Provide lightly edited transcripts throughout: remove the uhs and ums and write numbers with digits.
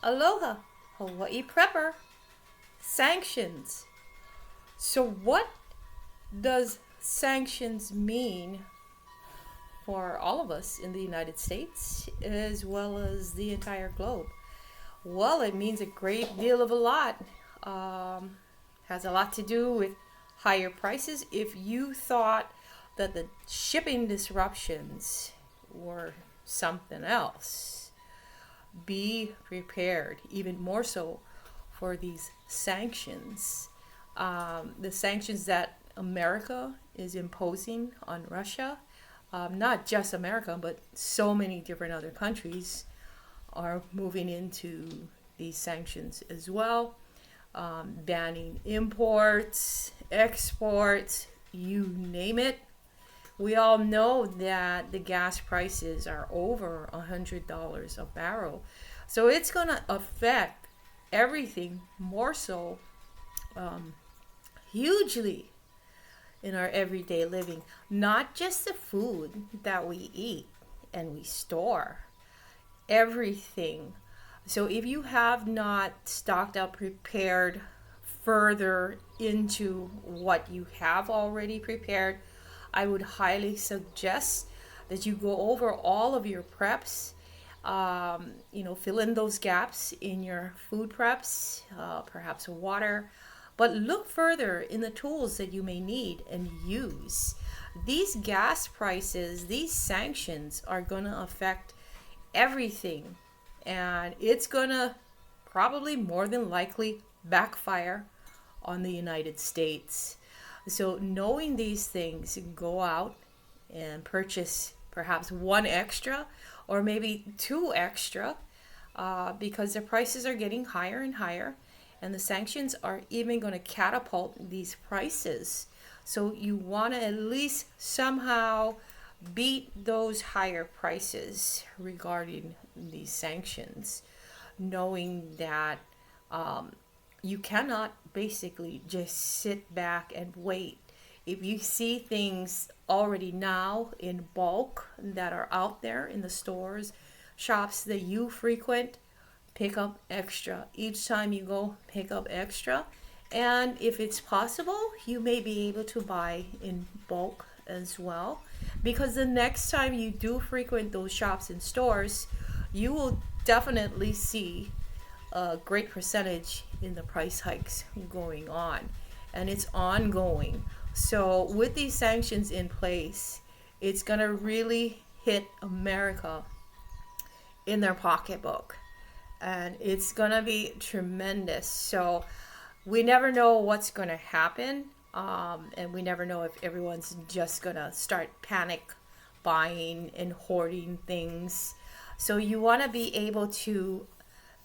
Aloha, Hawaii Prepper. Sanctions. So, what does sanctions mean for all of us in the United States as well as the entire globe? Well, it means a great deal of a lot. Has a lot to do with higher prices. If you thought that the shipping disruptions were something else, be prepared even more so for these sanctions. The sanctions that America is imposing on Russia, not just America, but so many different other countries are moving into these sanctions as well, banning imports, exports, you name it. We all know that the gas prices are over $100 a barrel. So it's going to affect everything more so hugely in our everyday living. Not just the food that we eat and we store, everything. So if you have not stocked up, prepared further into what you have already prepared, I would highly suggest that you go over all of your preps. Fill in those gaps in your food preps, perhaps water, but look further in the tools that you may need and use. These gas prices, these sanctions are going to affect everything, and it's going to probably more than likely backfire on the United States. So knowing these things, go out and purchase perhaps one extra or maybe two extra, because the prices are getting higher and higher, and the sanctions are even going to catapult these prices. So you want to at least somehow beat those higher prices regarding these sanctions, knowing that you cannot basically just sit back and wait. If you see things already now in bulk that are out there in the stores, shops that you frequent, pick up extra. Each time you go, pick up extra. And if it's possible, you may be able to buy in bulk as well. Because the next time you do frequent those shops and stores, you will definitely see a great percentage in the price hikes going on. And it's ongoing. So with these sanctions in place, it's going to really hit America in their pocketbook. And it's going to be tremendous. So we never know what's going to happen. And we never know if everyone's just going to start panic buying and hoarding things. So you want to be able to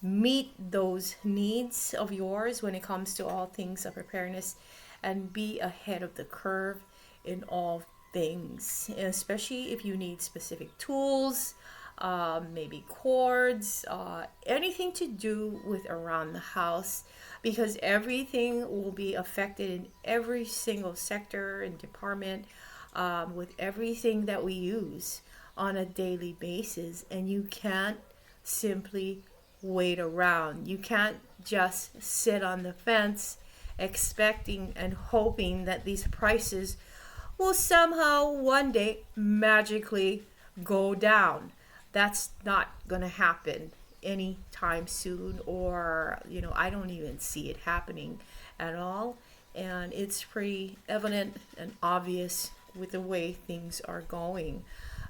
meet those needs of yours when it comes to all things of preparedness and be ahead of the curve in all things, and especially if you need specific tools, maybe cords, anything to do with around the house, because everything will be affected in every single sector and department, with everything that we use on a daily basis. And you can't simply wait around. You can't just sit on the fence expecting and hoping that these prices will somehow one day magically go down. That's not going to happen anytime soon, or I don't even see it happening at all. And it's pretty evident and obvious with the way things are going.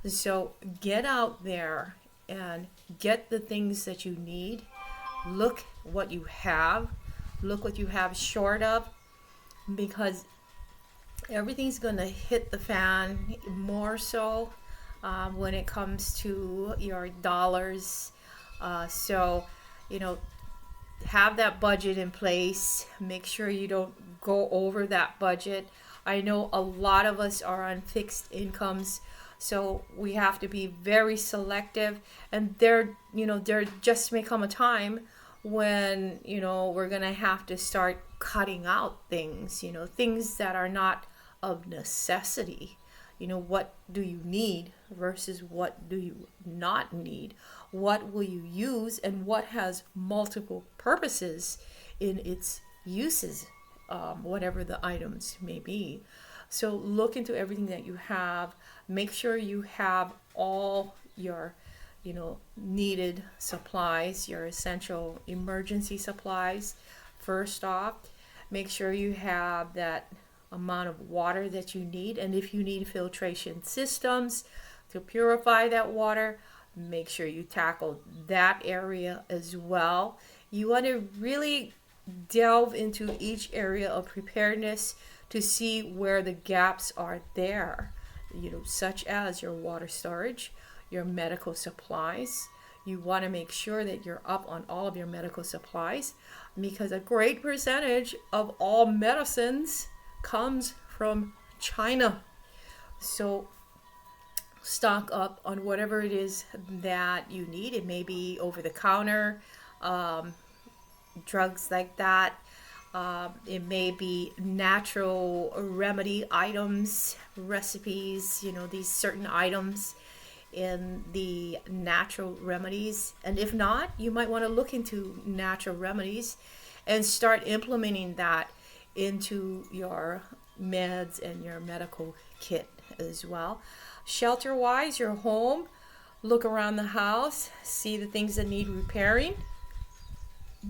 So get out there and get the things that you need. Look what you have. Look what you have short of, because everything's going to hit the fan more so when it comes to your dollars. So, have that budget in place. Make sure you don't go over that budget. I know a lot of us are on fixed incomes, so we have to be very selective. And there just may come a time when we're gonna have to start cutting out things that are not of necessity. what do you need versus what do you not need? What will you use and what has multiple purposes in its uses, whatever the items may be. So look into everything that you have. Make sure you have all your needed supplies, your essential emergency supplies. First off, make sure you have that amount of water that you need, and if you need filtration systems to purify that water, make sure you tackle that area as well. You want to really delve into each area of preparedness to see where the gaps are there, such as your water storage, your medical supplies. You want to make sure that you're up on all of your medical supplies, because a great percentage of all medicines comes from China. So stock up on whatever it is that you need. It may be over the counter, drugs like that. It may be natural remedy items, recipes, these certain items in the natural remedies. And if not, you might want to look into natural remedies and start implementing that into your meds and your medical kit as well. Shelter wise, your home, look around the house, see the things that need repairing.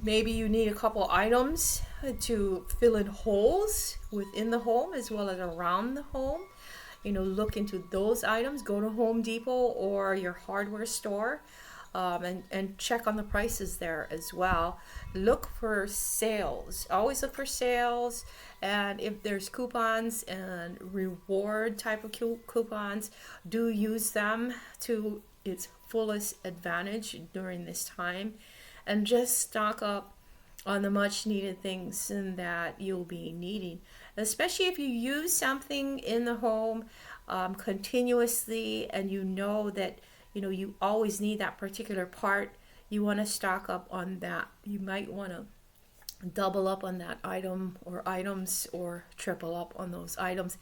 Maybe you need a couple items to fill in holes within the home as well as around the home. Look into those items. Go to Home Depot or your hardware store, and check on the prices there as well. Look for sales. Always look for sales. And if there's coupons and reward type of coupons, do use them to its fullest advantage during this time. And just stock up on the much needed things that you'll be needing, especially if you use something in the home continuously, and that you always need that particular part. You want to stock up on that. You might want to double up on that item or items, or triple up on those items,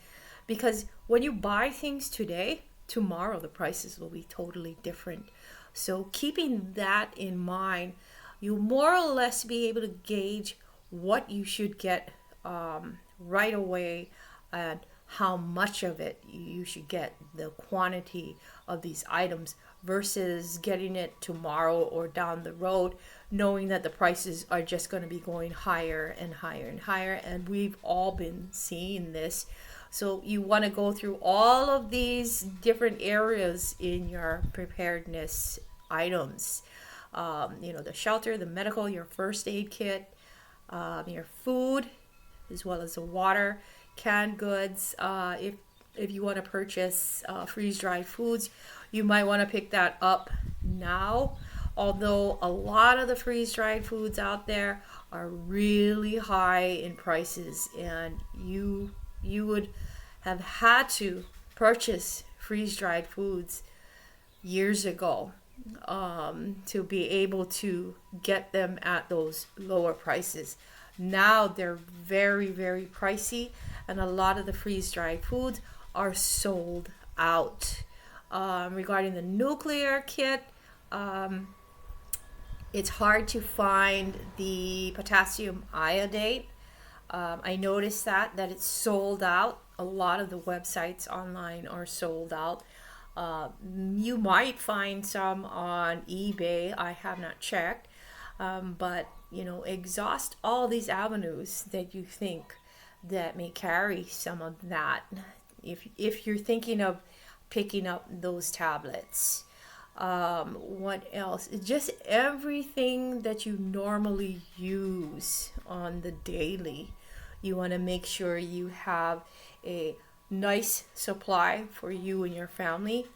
because when you buy things today, tomorrow the prices will be totally different. So keeping that in mind, you'll more or less be able to gauge what you should get right away, and how much of it you should get, the quantity of these items, versus getting it tomorrow or down the road, knowing that the prices are just going to be going higher and higher and higher. And we've all been seeing this. So you want to go through all of these different areas in your preparedness items. The shelter, the medical, your first aid kit, your food, as well as the water, canned goods. If you want to purchase freeze-dried foods, you might want to pick that up now. Although a lot of the freeze-dried foods out there are really high in prices, and you would have had to purchase freeze-dried foods years ago to be able to get them at those lower prices. Now they're very, very pricey, and a lot of the freeze-dried foods are sold out. Regarding the nuclear kit, it's hard to find the potassium iodate. I noticed that it's sold out. A lot of the websites online are sold out. You might find some on eBay. I have not checked. But exhaust all these avenues that you think that may carry some of that. If you're thinking of picking up those tablets, what else? Just everything that you normally use on the daily. You want to make sure you have a nice supply for you and your family.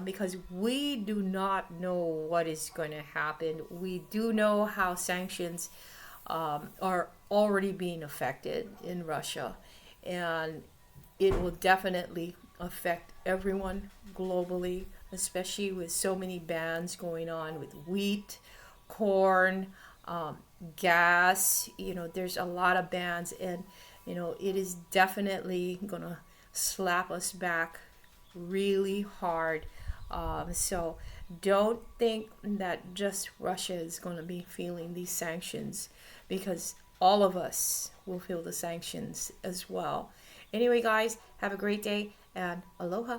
Because we do not know what is going to happen. We do know how sanctions are already being affected in Russia, and it will definitely affect everyone globally, especially with so many bans going on with wheat, corn, gas. There's a lot of bans, and it is definitely going to slap us back really hard. So don't think that just Russia is going to be feeling these sanctions, because all of us will feel the sanctions as well. Anyway, guys, have a great day and aloha.